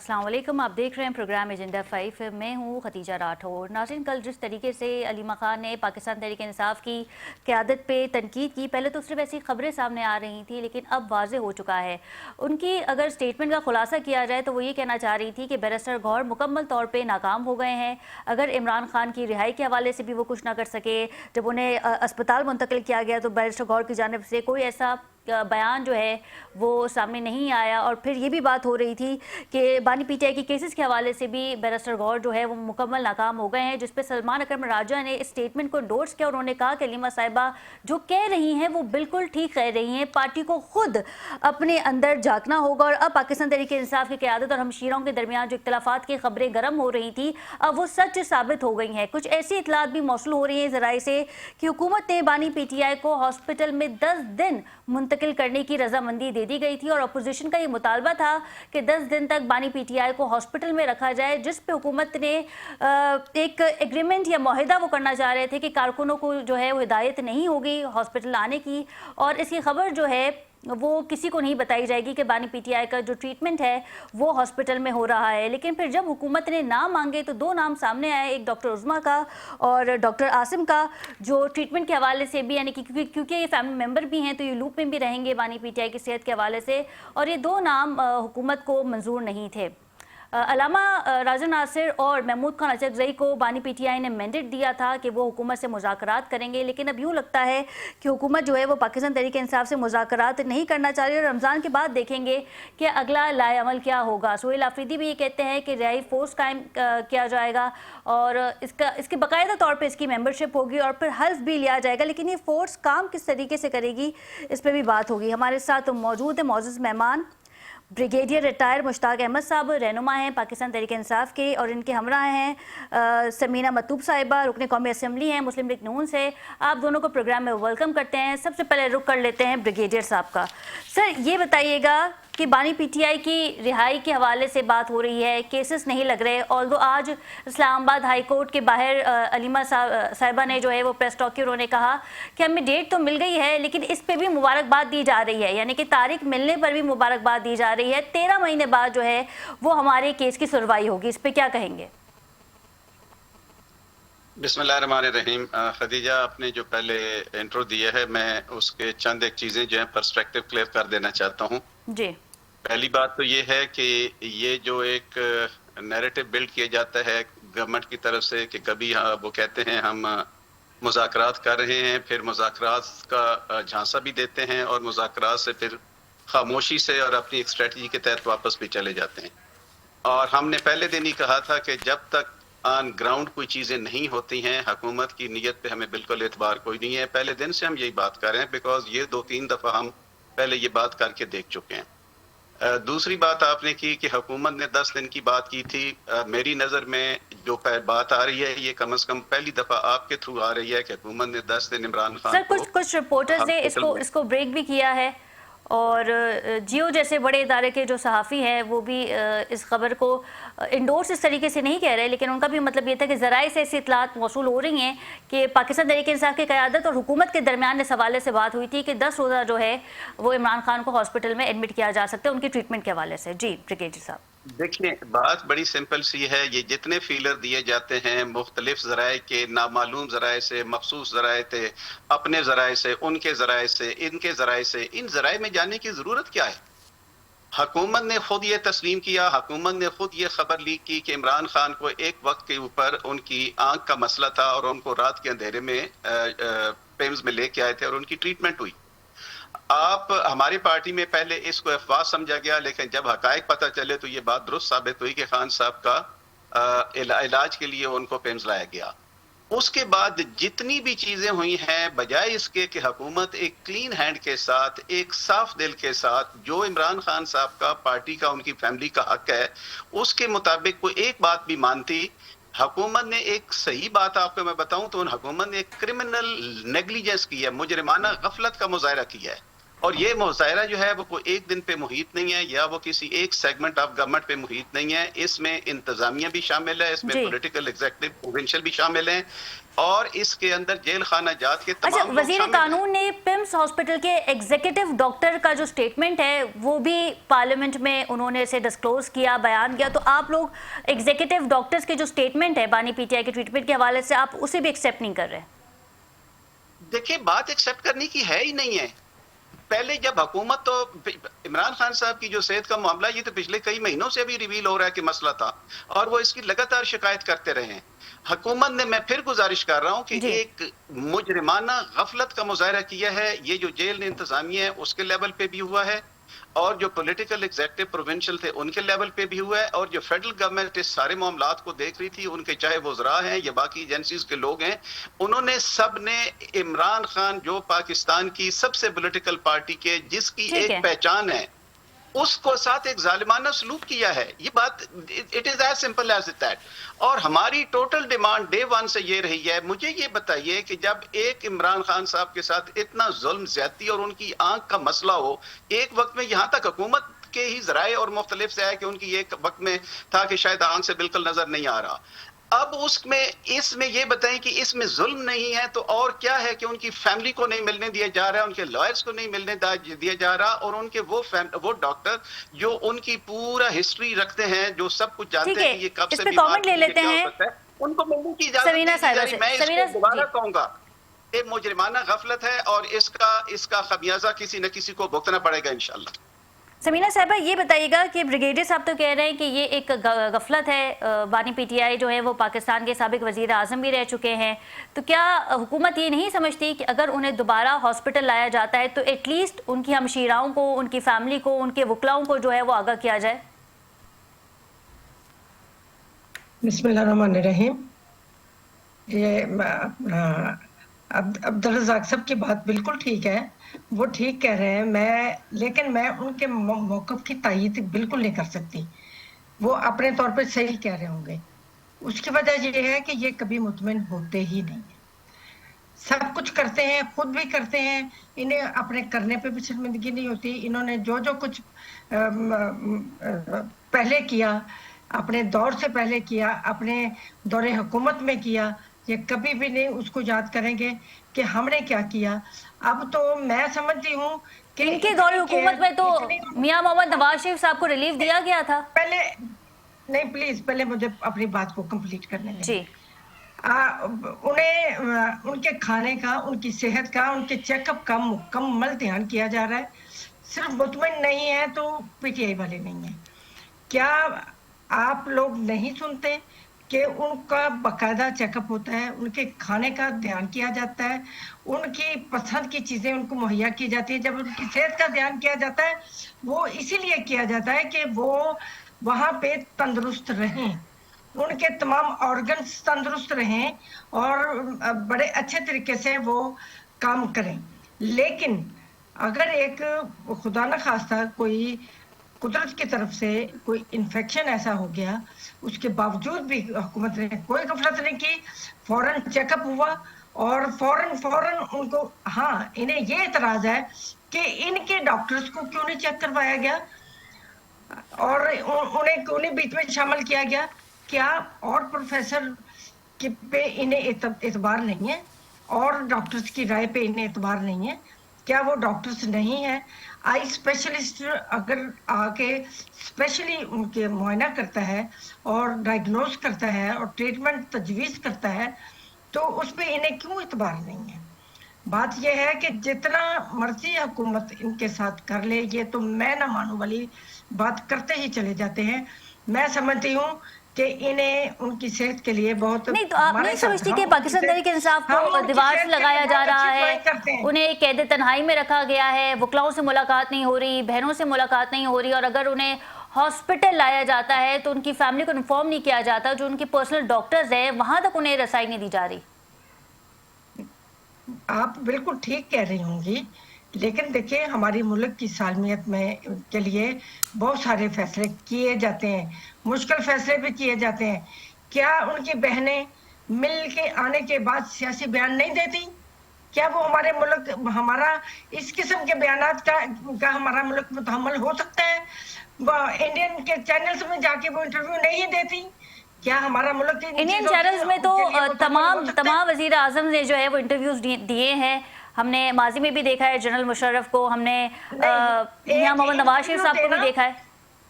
अस्सलाम वालेकुम, आप देख रहे हैं प्रोग्राम एजेंडा 5। मैं हूं खतीजा राठौर। नाज़रीन, कल जिस तरीके से अलीमा खान ने पाकिस्तान तहरीक इंसाफ की क़यादत पे तनकीद की, पहले तो सिर्फ ऐसी खबरें सामने आ रही थी, लेकिन अब वाज़े हो चुका है। उनकी अगर स्टेटमेंट का खुलासा किया जाए तो वो ये कहना चाह रही थी कि बैरिस्टर गौहर मुकम्मल तौर पर नाकाम हो गए हैं। अगर इमरान खान की रिहाई के हवाले से भी वो कुछ ना कर सके, जब उन्हें अस्पताल मुंतकिल किया गया तो बैरिस्टर गौहर की जानिब से कोई ऐसा बयान जो है वो सामने नहीं आया। और फिर ये भी बात हो रही थी कि बानी पीटीआई की केसेस के हवाले से भी बैरिस्टर गौहर जो है वो मुकम्मल नाकाम हो गए हैं, जिस पे सलमान अकरम राजा ने इस स्टेटमेंट को एंडोर्स किया। उन्होंने कहा कि अलीमा साहिबा जो कह रही हैं वो बिल्कुल ठीक कह रही हैं, पार्टी को खुद अपने अंदर झांकना होगा। और अब पाकिस्तान तहरीक इंसाफ की क़यादत और हमशीरों के दरमियान जो इख्तलाफात की खबरें गर्म हो रही थी, अब वो सच साबित हो गई हैं। कुछ ऐसी इतलात भी मौसूल हो रही हैं ज़राए से कि हुकूमत ने बानी पीटीआई को हॉस्पिटल में 10 दिन मुंतकिल करने की रजामंदी दे दी गई थी, और अपोजिशन का ये मुतालबा था कि 10 दिन तक बानी पीटीआई को हॉस्पिटल में रखा जाए, जिस पे हुकूमत ने एक एग्रीमेंट या मुआहिदा वो करना चाह रहे थे कि कारकुनों को जो है वो हिदायत नहीं होगी हॉस्पिटल आने की, और इसकी खबर जो है वो किसी को नहीं बताई जाएगी कि बानी पीटीआई का जो ट्रीटमेंट है वो हॉस्पिटल में हो रहा है। लेकिन फिर जब हुकूमत ने नाम मांगे तो दो नाम सामने आए, एक डॉक्टर उज़मा का और डॉक्टर आसिम का, जो ट्रीटमेंट के हवाले से भी, यानी कि क्योंकि ये फैमिली मेम्बर भी हैं तो ये लूप में भी रहेंगे बानी पीटीआई की सेहत के हवाले से, और ये दो नाम हुकूमत को मंजूर नहीं थे। अलामा राजा नासिर और महमूद खान अचकज़ई को बानी पीटीआई ने मैंडेट दिया था कि वो हुकूमत से मुज़ाकरात करेंगे, लेकिन अब यूँ लगता है कि हुकूमत जो है वो पाकिस्तान तहरीक इंसाफ से मुज़ाकरात नहीं करना चाह रही है। रमज़ान के बाद देखेंगे कि अगला लाए अमल क्या होगा। सुहेल आफरीदी भी ये कहते हैं कि रिहाई फोर्स कायम किया जाएगा और इसके बाकायदा तौर पर इसकी मेंबरशिप होगी और फिर हल्फ भी लिया जाएगा, लेकिन ये फोर्स काम किस तरीके से करेगी इस पर भी बात होगी। हमारे साथ मौजूद है मोअज़्ज़ज़ मेहमान ब्रिगेडियर रिटायर मुश्ताक अहमद साहब, रहनुमा हैं पाकिस्तान तहरीक इंसाफ के, और इनके हमरा हैं समीना मतूब साहिबा, रुकन कौमी असम्बली हैं मुस्लिम लीग नून से। आप दोनों को प्रोग्राम में वेलकम करते हैं। सबसे पहले रुक कर लेते हैं ब्रिगेडियर साहब का। सर, ये बताइएगा कि बानी पीटीआई की रिहाई के हवाले से बात हो रही है, केसेस नहीं लग रहे, ऑल्दो आज इस्लामाबाद हाई कोर्ट के बाहर अलीमा साहिबा ने जो है वो प्रेस टॉक की, उन्होंने कहा कि हमें डेट तो मिल गई है लेकिन इस पे भी मुबारकबाद दी जा रही है, यानी कि तारीख मिलने पर भी मुबारकबाद दी जा रही है। 13 महीने बाद जो है वो हमारे केस की सुनवाई होगी, इस पे क्या कहेंगे? बिस्मिल्लाहिर्रहमानिर्रहीम। खदीजा, आपने जो पहले इंट्रो दिया है, मैं उसके चंद एक चीज़ें जो है पर्सपेक्टिव क्लियर कर देना चाहता हूँ जी। पहली बात तो ये है कि ये जो एक नैरेटिव बिल्ड किया जाता है गवर्नमेंट की तरफ से कि कभी वो कहते हैं हम मुज़ाकरात कर रहे हैं, फिर मुज़ाकरात का झांसा भी देते हैं और मुज़ाकरात से फिर खामोशी से और अपनी एक स्ट्रेटजी के तहत वापस भी चले जाते हैं। और हमने पहले दिन ही कहा था कि जब तक ऑन ग्राउंड कोई चीज़ें नहीं होती हैं, हुकूमत की नीयत पे हमें बिल्कुल एतबार कोई नहीं है। पहले दिन से हम यही बात कर रहे हैं, बिकॉज ये 2-3 दफ़ा हम पहले ये बात करके देख चुके हैं। दूसरी बात आपने की कि हुकूमत ने 10 दिन की बात की थी। मेरी नज़र में जो बात आ रही है ये कम से कम पहली दफ़ा आपके थ्रू आ रही है कि हुकूमत ने 10 दिन इमरान खान सर, कुछ रिपोर्टर्स ने इसको ब्रेक भी किया है, और जियो जैसे बड़े इदारे के जो सहाफ़ी हैं वो भी इस खबर को इंडोर्स इस तरीके से नहीं कह रहे, लेकिन उनका भी मतलब ये था कि ज़राए से ऐसी इतलात मौसूल हो रही हैं कि पाकिस्तान तहरीक इंसाफ की क़यादत और हुकूमत के दरमियान इस हवाले से बात हुई थी कि 10 रोज़ा जो है वो इमरान खान को हॉस्पिटल में एडमिट किया जा सकता है उनकी ट्रीटमेंट के हवाले से। जी ब्रिगेडियर साहब। देखिए, बात बड़ी सिंपल सी है। ये जितने फीलर दिए जाते हैं मुख्तलिफ ज़राए के, नामालूम ज़राए से, मखसूस ज़राए थे, अपने ज़राए से, उनके ज़राए से, इनके ज़राए से, इन ज़राए में जाने की ज़रूरत क्या है? हुकूमत ने खुद ये तस्लीम किया, हुकूमत ने खुद ये खबर लीक की कि इमरान खान को एक वक्त के ऊपर उनकी आंख का मसला था और उनको रात के अंधेरे में पेम्स में लेके आए थे और उनकी ट्रीटमेंट हुई। आप हमारी पार्टी में पहले इसको अफवाह समझा गया, लेकिन जब हकायक पता चले तो ये बात दुरुस्त साबित हुई कि खान साहब का इलाज के लिए उनको पेम्स लाया गया। उसके बाद जितनी भी चीजें हुई हैं, बजाय इसके कि हुकूमत एक क्लीन हैंड के साथ, एक साफ दिल के साथ, जो इमरान खान साहब का, पार्टी का, उनकी फैमिली का हक है, उसके मुताबिक कोई एक बात भी मानती, हुकूमत ने एक सही बात आपको मैं बताऊं तो हुकूमत ने एक क्रिमिनल नेग्लिजेंस की है, मुजरिमाना गफलत का मुजाहरा किया है। اور یہ مظاہرہ جو ہے وہ کوئی ایک دن پہ محیط نہیں ہے یا وہ کسی ایک سیگمنٹ آف گورنمنٹ پہ محیط نہیں ہے. اس میں انتظامیہ بھی شامل ہے, اس میں جی پولیٹیکل ایگزیکٹو پروونشل بھی شامل ہیں, اور اس کے اندر جیل خانہ جات کے اچھا، تمام لوگ وزیر شامل ہیں. قانون نے پمس ہاسپٹل کے ایگزیکٹو ڈاکٹر کا جو سٹیٹمنٹ ہے وہ بھی پارلیمنٹ میں انہوں نے اسے ڈسکلوز کیا, بیان کیا, تو آپ لوگ ایگزیکٹو ڈاکٹرز کے جو سٹیٹمنٹ ہے بانی پی ٹی آئی کے ٹریٹمنٹ کے حوالے سے آپ اسے بھی ایکسیپٹ نہیں کر رہے؟ دیکھیں بات ایکسیپٹ کرنے کی ہے ہی نہیں ہے. پہلے جب حکومت, تو عمران خان صاحب کی جو صحت کا معاملہ, یہ تو پچھلے کئی مہینوں سے بھی ریویل ہو رہا ہے کہ مسئلہ تھا, اور وہ اس کی لگاتار شکایت کرتے رہے ہیں. حکومت نے, میں پھر گزارش کر رہا ہوں کہ جی ایک مجرمانہ غفلت کا مظاہرہ کیا ہے. یہ جو جیل انتظامیہ ہے اس کے لیول پہ بھی ہوا ہے, اور جو پولیٹیکل ایگزیکٹو پروونشل تھے ان کے لیول پہ بھی ہوا ہے, اور جو فیڈرل گورنمنٹ اس سارے معاملات کو دیکھ رہی تھی, ان کے چاہے وزراء ہیں یا باقی ایجنسیز کے لوگ ہیں, انہوں نے سب نے عمران خان جو پاکستان کی سب سے پولیٹیکل پارٹی کے جس کی ٹھیک ہے. ایک پہچان ہے, اس کو ساتھ ایک ظالمانہ سلوک کیا ہے. یہ بات it is as simple as that. اور ہماری ٹوٹل ڈیمانڈ ڈے ون سے یہ رہی ہے. مجھے یہ بتائیے کہ جب ایک عمران خان صاحب کے ساتھ اتنا ظلم زیادتی اور ان کی آنکھ کا مسئلہ ہو, ایک وقت میں یہاں تک حکومت کے ہی ذرائع اور مختلف سے ہے کہ ان کی ایک وقت میں تھا کہ شاید آنکھ سے بالکل نظر نہیں آ رہا, اب اس میں یہ بتائیں کہ اس میں ظلم نہیں ہے تو اور کیا ہے کہ ان کی فیملی کو نہیں ملنے دیا جا رہا ہے, ان کے لائرز کو نہیں ملنے دیا جا رہا, اور ان کے وہ ڈاکٹر جو ان کی پورا ہسٹری رکھتے ہیں, جو سب کچھ ٹھیک جانتے ہیں ہے, کہ یہ کب اس سے پہ بیمار کامنٹ لے تھی, یہ لیتے کیا ہیں. ہو سکتا ہے, ان کو ملنے کی اجازت سمینہ نہیں دی صاحبہ جا رہی. سے, میں اس سمینہ کو دوبارہ جی کہوں گا, یہ مجرمانہ غفلت ہے, اور اس کا خمیازہ کسی نہ کسی کو بھگتنا پڑے گا انشاءاللہ. سمینہ صاحبہ یہ بتائیے گا کہ بریگیڈیئر صاحب تو کہہ رہے ہیں کہ یہ ایک غفلت ہے, بانی پی ٹی آئی جو ہے وہ پاکستان کے سابق وزیر اعظم بھی رہ چکے ہیں, تو کیا حکومت یہ نہیں سمجھتی کہ اگر انہیں دوبارہ ہاسپٹل لایا جاتا ہے تو ایٹ لیسٹ ان کی ہمشیراؤں کو, ان کی فیملی کو, ان کے وکلاؤں کو جو ہے وہ آگاہ کیا جائے؟ بسم اللہ الرحمن الرحیم. یہ عبدالرزاق صاحب کی بات بالکل ٹھیک ہے, وہ ٹھیک کہہ رہے ہیں, لیکن میں ان کے موقف کی تائید بالکل نہیں کر سکتی. وہ اپنے طور پہ صحیح کہہ رہے ہوں گے. اس کی وجہ یہ ہے کہ یہ کبھی مطمئن ہوتے ہی نہیں ہیں. سب کچھ کرتے ہیں, خود بھی کرتے ہیں, انہیں اپنے کرنے پہ بھی شرمندگی نہیں ہوتی. انہوں نے جو کچھ پہلے کیا, اپنے دور سے پہلے کیا, اپنے دور حکومت میں کیا, یہ کبھی بھی نہیں اس کو یاد کریں گے کہ ہم نے کیا کیا. اب تو میں سمجھتی ہوں کہ ان کے دور حکومت میں تو میاں محمد نواز شریف صاحب کو ریلیف دیا گیا تھا. پہلے نہیں, پلیز پہلے مجھے اپنی بات کو کمپلیٹ کرنے دیں. جی انہیں ان کے کھانے کا, ان کی صحت کا, ان کے چیک اپ کا مکمل دھیان کیا جا رہا ہے. صرف مطمئن نہیں ہے تو پی ٹی آئی والے نہیں ہیں. کیا آپ لوگ نہیں سنتے کہ ان کا باقاعدہ چیک اپ ہوتا ہے, ان کے کھانے کا دھیان کیا جاتا ہے, ان کی پسند کی چیزیں ان کو مہیا کی جاتی ہے. جب ان کی صحت کا دھیان کیا جاتا ہے وہ اسی لیے کیا جاتا ہے کہ وہ وہاں پہ تندرست رہیں, ان کے تمام آرگنز تندرست رہیں اور بڑے اچھے طریقے سے وہ کام کریں. لیکن اگر ایک خدا نخواستہ کوئی قدرت کی طرف سے کوئی انفیکشن ایسا ہو گیا, اس کے باوجود بھی حکومت نے کوئی غفلت نہیں کی, فوراً چیک اپ ہوا, اور فوراً ان کو, ہاں انہیں یہ اعتراض ہے کہ ان کے ڈاکٹرز کو کیوں نہیں چیک کروایا گیا اور انہیں کیوں نہیں بیچ میں شامل کیا گیا. کیا اور پروفیسر پہ انہیں اعتبار نہیں ہے, اور ڈاکٹرز کی رائے پہ انہیں اعتبار نہیں ہے؟ کیا وہ ڈاکٹرز نہیں ہیں؟ آئی اسپیشلسٹ اگر آ کے اسپیشلی ان کے معائنہ کرتا ہے اور ڈائگنوز کرتا ہے اور ٹریٹمنٹ تجویز کرتا ہے تو اس پہ انہیں کیوں اعتبار نہیں ہے؟ بات یہ ہے کہ جتنا مرضی حکومت ان کے ساتھ کر لے, یہ تو میں نہ مانوں والی بات کرتے ہی چلے جاتے ہیں. میں سمجھتی ہوں کہ انہیں ان کی صحت کے لیے بہت, نہیں تو آپ نہیں سمجھتی کہ پاکستان تحریک انصاف کو دیوار سے لگایا جا رہا ہے, انہیں قید تنہائی میں رکھا گیا ہے, وکلاؤں سے ملاقات نہیں ہو رہی, بہنوں سے ملاقات نہیں ہو رہی, اور اگر انہیں ہاسپٹل لایا جاتا ہے تو ان کی فیملی کو انفارم نہیں کیا جاتا, جو ان کے پرسنل ڈاکٹرز ہیں وہاں تک انہیں رسائی نہیں دی جا رہی. آپ بالکل ٹھیک کہہ رہی ہوں گی, لیکن دیکھیں ہماری ملک کی سالمیت میں کے لیے بہت سارے فیصلے کیے جاتے ہیں, مشکل فیصلے بھی کیے جاتے ہیں. کیا ان کی بہنیں مل کے آنے کے بعد سیاسی بیان نہیں دیتی؟ क्या वो हमारे मुल्क, हमारा इस किस्म के बयानात का हमारा मुल्क मुतहम्मल हो सकता है? वो इंडियन के चैनल्स में जाके वो इंटरव्यू नहीं देती? क्या हमारा मुल्क इंडियन चैनल्स में तो तमाम वजीर आजम ने जो है वो इंटरव्यूज दिए हैं। हमने माजी में भी देखा है जनरल मुशर्रफ को, हमने मियां मोहम्मद नवाज शरीफ साहब को भी देखा है,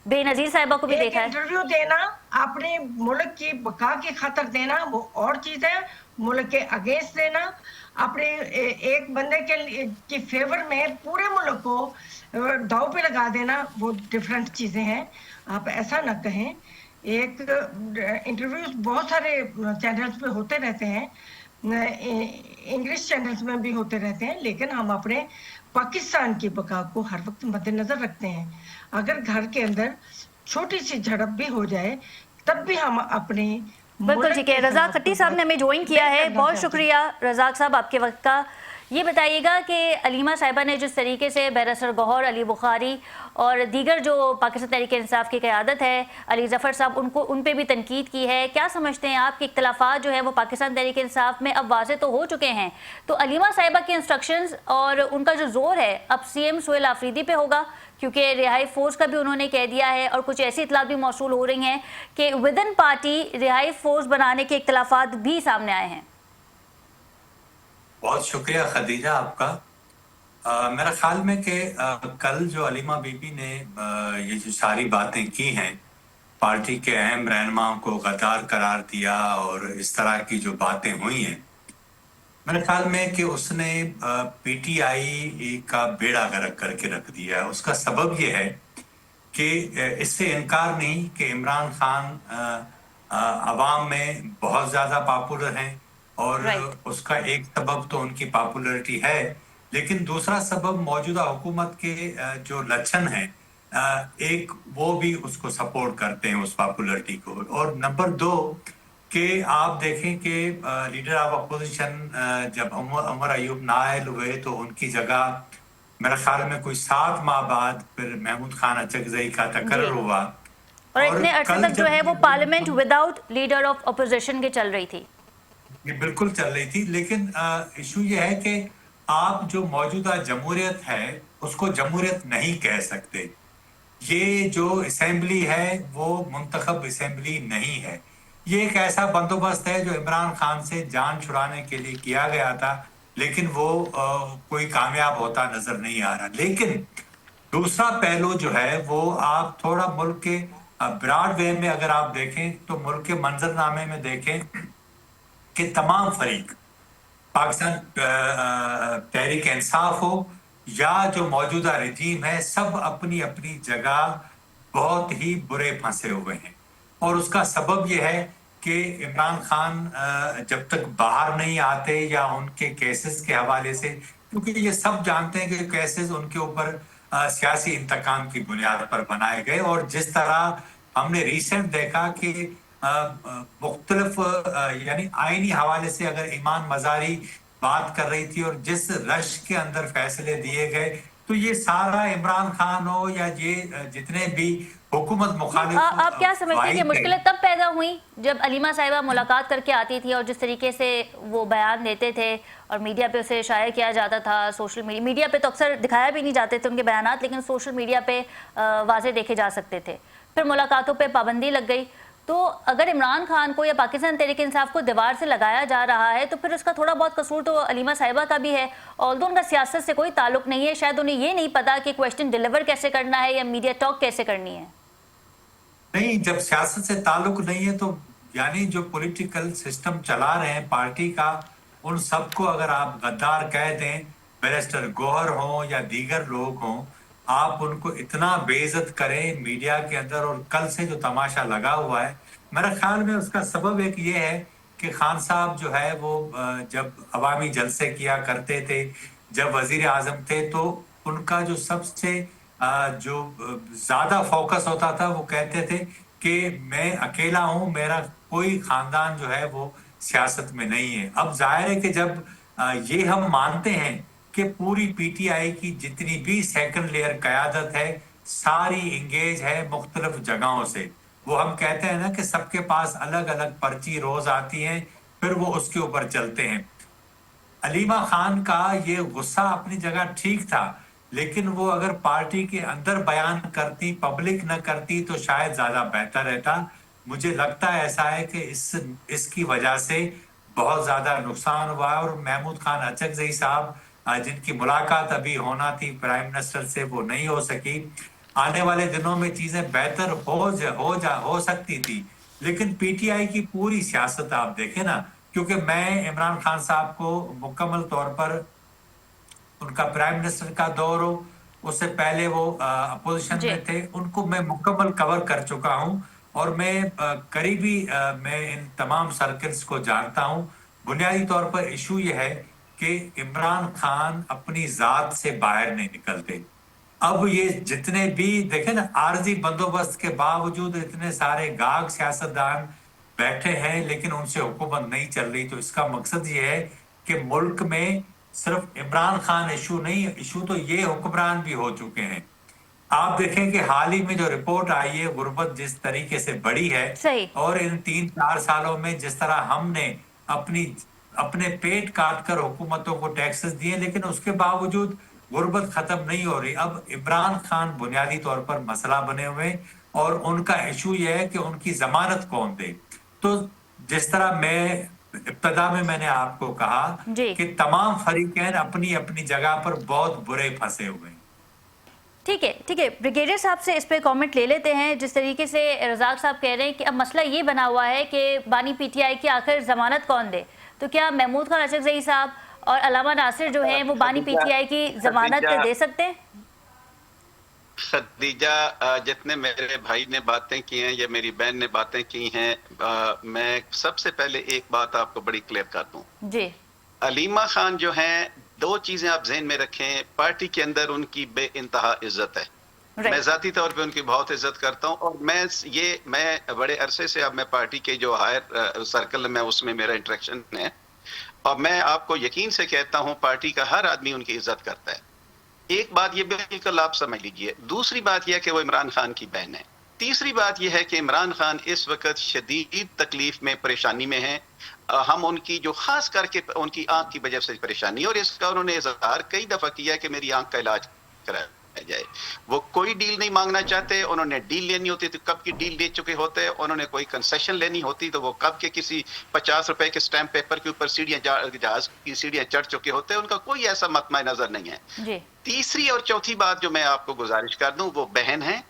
बेनजीर साहिबा को भी देखा है। इंटरव्यू देना, अपने मुल्क की बका की खातिर देना वो और चीज है, मुल्क के अगेंस्ट देना, अपने एक बंदे के फेवर में पूरे मुल्क को दाव पे लगा देना वो डिफरेंट चीजें हैं। आप ऐसा ना कहें। एक इंटरव्यूज बहुत सारे चैनल्स पे होते रहते हैं, इंग्लिश चैनल्स में भी होते रहते हैं, लेकिन हम अपने पाकिस्तान की बका को हर वक्त मद्देनजर रखते हैं। अगर घर के अंदर छोटी सी झड़प भी हो जाए तब भी हम अपने बिल्कुल ठीक है। रज़ाक खट्टी साहब ने हमें ज्वाइन किया है, बहुत शुक्रिया रज़ाक साहब आपके वक्त का। ये बताइएगा कि अलीमा साहिबा ने जिस तरीके से बैरिस्टर गौहर, अली बुखारी और दीगर जो पाकिस्तान तहरीक इंसाफ की क़यादत है, अली ज़फ़र साहब, उन पे भी तनकीद की है, क्या समझते हैं आप कि इख्तलाफात जो है वो पाकिस्तान तहरीक इंसाफ में अब वाज़े तो हो चुके हैं, तो अलीमा साहिबा के इंस्ट्रक्शंस और उनका जो ज़ोर है अब CM सुहेल आफरीदी पे होगा, क्योंकि रिहाई फोर्स का भी उन्होंने कह दिया है और कुछ ऐसी इतलात भी मौसूल हो रही हैं कि विद इन पार्टी रिहाई फोर्स बनाने के इख्तलाफात भी सामने आए हैं। बहुत शुक्रिया खदीजा आपका। मेरा ख्याल में कि कल जो अलीमा बीबी ने ये जो सारी बातें की हैं, पार्टी के अहम रहनुमाओं को गद्दार करार दिया और इस तरह की जो बातें हुई हैं, मेरे ख्याल में कि उसने PTI का बेड़ा गर्क करके रख दिया है। उसका सबब ये है कि इससे इनकार नहीं कि इमरान खान अवाम में बहुत ज़्यादा पॉपुलर हैं और उसका एक सबब तो उनकी पॉपुलरिटी है, लेकिन दूसरा सबब मौजूदा हुकूमत के जो लक्षण हैं, एक वो भी उसको सपोर्ट करते हैं उस पॉपुलरिटी को। और नंबर 2 कि आप देखें कि लीडर ऑफ अपोजिशन जब उमर अयूब नाअहल हुए तो उनकी जगह मेरे ख्याल में कोई 7 माह बाद फिर महमूद खान अचकजई का तकर्रर हुआ और इतने अरसे तक जो है वो parliament without leader of opposition के चल रही थी। ये बिल्कुल चल रही थी, लेकिन इशू ये है कि आप जो मौजूदा जमहूरियत है उसको जमहूरियत नहीं कह सकते। ये जो असेंबली है वो मुंतखब असेंबली नहीं है। ये एक ऐसा बंदोबस्त है जो इमरान खान से जान छुड़ाने के लिए किया गया था, लेकिन वो कोई कामयाब होता नजर नहीं आ रहा। लेकिन दूसरा पहलू जो है वो आप थोड़ा मुल्क के ब्रॉड वे में अगर आप देखें तो मुल्क के मंजरनामे में देखें कि तमाम फरीक, पाकिस्तान तहरीक इंसाफ हो या जो मौजूदा रजीम है, सब अपनी अपनी जगह बहुत ही बुरे फंसे हुए हैं। और उसका सबब यह है कि इमरान खान जब तक बाहर नहीं आते या उनके केसेस के हवाले से, क्योंकि ये सब जानते हैं कि केसेस उनके ऊपर सियासी इंतकाम की बुनियाद पर बनाए गए, और जिस तरह हमने रिसेंट देखा कि मुख्तलिफ यानी आईनी हवाले से अगर ईमान मजारी बात कर रही थी और जिस रश के अंदर फैसले दिए गए, तो ये सारा इमरान खान हो या ये जितने भी हुकूमत मुखालिफ। आप क्या समझते हैं कि मुश्किलें तब पैदा हुई जब अलीमा साहिबा मुलाकात करके आती थी और जिस तरीके से वो बयान देते थे और मीडिया पे उसे शाया किया जाता था, सोशल मीडिया पे तो अक्सर दिखाया भी नहीं जाते थे उनके बयानात, लेकिन सोशल मीडिया पे वाजे देखे जा सकते थे। फिर मुलाकातों पे पाबंदी लग गई। तो अगर इमरान खान को या पाकिस्तान तहरीक इंसाफ को दीवार से लगाया जा रहा है तो फिर उसका थोड़ा बहुत कसूर तो अलीमा साहिबा का भी है। ऑल्दो उनका सियासत से कोई ताल्लुक नहीं है, शायद उन्हें ये नहीं पता कि क्वेश्चन डिलीवर कैसे करना है या मीडिया टॉक कैसे करनी है। नहीं, जब सियासत से ताल्लुक नहीं है तो यानी जो पॉलिटिकल सिस्टम चला रहे हैं पार्टी का, उन सबको अगर आप गद्दार कह दें, बैरिस्टर गौहर हो या दीगर लोग हों, आप उनको इतना बेइज्जत करें मीडिया के अंदर, और कल से जो तमाशा लगा हुआ है, मेरे ख्याल में उसका सबब एक ये है कि खान साहब जो है वो जब अवामी जलसे किया करते थे, जब वजीर आजम थे, तो उनका जो सबसे जो ज्यादा फोकस होता था वो कहते थे कि मैं अकेला हूं, मेरा कोई खानदान जो है वो सियासत में नहीं है। अब जाहिर है कि जब ये हम मानते हैं कि पूरी PTI की जितनी भी सेकंड लेयर क़यादत है सारी इंगेज है मुख्तलिफ जगहों से, वो हम कहते हैं ना कि सबके पास अलग अलग पर्ची रोज आती हैं, फिर वो उसके ऊपर चलते हैं। अलीमा खान का ये गुस्सा अपनी जगह ठीक था, लेकिन वो अगर पार्टी के अंदर बयान करती, पब्लिक न करती, तो शायद ज्यादा बेहतर रहता। मुझे लगता है ऐसा है कि इसकी वजह से बहुत ज्यादा नुकसान हुआ है। और महमूद खान अचकजई साहब, जिनकी मुलाकात अभी होना थी प्राइम मिनिस्टर से, वो नहीं हो सकी। आने वाले दिनों में चीजें बेहतर हो सकती थी, लेकिन पीटीआई की पूरी सियासत आप देखें ना, क्योंकि मैं इमरान खान साहब को मुकम्मल तौर पर उनका प्राइम मिनिस्टर का दौर हो, उससे पहले वो अपोजिशन जी। में थे, उनको मैं मुकम्मल कवर कर चुका हूं। और मैं करीबी मैं इन तमाम सर्कल्स को जानता हूं। बुनियादी तौर पर इशू ये है कि इमरान खान अपनी जात से बाहर नहीं निकलते। अब ये जितने भी देखें ना, आरजी बंदोबस्त के बावजूद इतने सारे गाग सियासतदान बैठे हैं, लेकिन उनसे हुकूमत नहीं चल रही। तो इसका मकसद ये है कि मुल्क में सिर्फ इमरान खान इशू नहीं, इशू तो ये हुक्मरान भी हो चुके हैं। आप देखें कि हाल ही में जो रिपोर्ट आई है, गुर्बत जिस तरीके से बढ़ी है, सही। और इन 3-4 सालों में जिस तरह हमने अपने पेट काट कर हुकूमतों को टैक्सेस दिए, लेकिन उसके बावजूद गुर्बत खत्म नहीं हो रही। अब इमरान खान बुनियादी तौर पर मसला बने हुए, और उनका इशू यह है कि उनकी जमानत कौन दे। तो जिस तरह मैं इब्तदा में मैंने आपको कहा कि तमाम फरीकैन अपनी अपनी जगह पर बहुत बुरे फंसे हुए हैं। ठीक है, ब्रिगेडियर साहब से इस पे कमेंट ले लेते हैं। जिस तरीके से रज़ाक साहब कह रहे हैं कि अब मसला ये बना हुआ है कि बानी पीटीआई की आखिर जमानत कौन दे, तो क्या महमूद खान अचकजई साहब और अलामा नासिर जो हैं वो बानी पीटीआई की जमानत दे सकते हैं? खदीजा, जितने मेरे भाई ने बातें की हैं या मेरी बहन ने बातें की हैं, मैं सबसे पहले एक बात आपको बड़ी क्लियर कर दूं जी। अलीमा खान जो हैं, दो चीजें आप ज़हन में रखें। पार्टी के अंदर उनकी बेइंतहा इज्जत है। मैं जाती तौर पे उनकी बहुत इज्जत करता हूं, और मैं बड़े अरसे से, अब मैं पार्टी के जो हायर सर्कल में उसमें मेरा इंटरेक्शन है, और मैं आपको यकीन से कहता हूं पार्टी का हर आदमी उनकी इज्जत करता है। एक बात ये बिल्कुल आप समझ लीजिए। दूसरी बात यह कि वो इमरान खान की बहन है। तीसरी बात यह है कि इमरान खान इस वक्त शदीद तकलीफ में, परेशानी में हैं। हम उनकी जो खास करके उनकी आंख की वजह से परेशानी, और इसका उन्होंने इजहार कई दफा किया कि मेरी आंख का इलाज कराया जाए। वो कोई डील नहीं मांगना चाहते। उन्होंने डील लेनी होती तो कब की डील ले चुके होते। उन्होंने कोई कंसेशन लेनी होती तो वो कब के किसी 50 रुपए के स्टैम्प पेपर के ऊपर जहाज की सीढ़ियां चढ़ चुके होते। उनका कोई ऐसा मतमा नजर नहीं है। तीसरी और चौथी बात जो मैं आपको गुजारिश कर दूं, वो बहन है।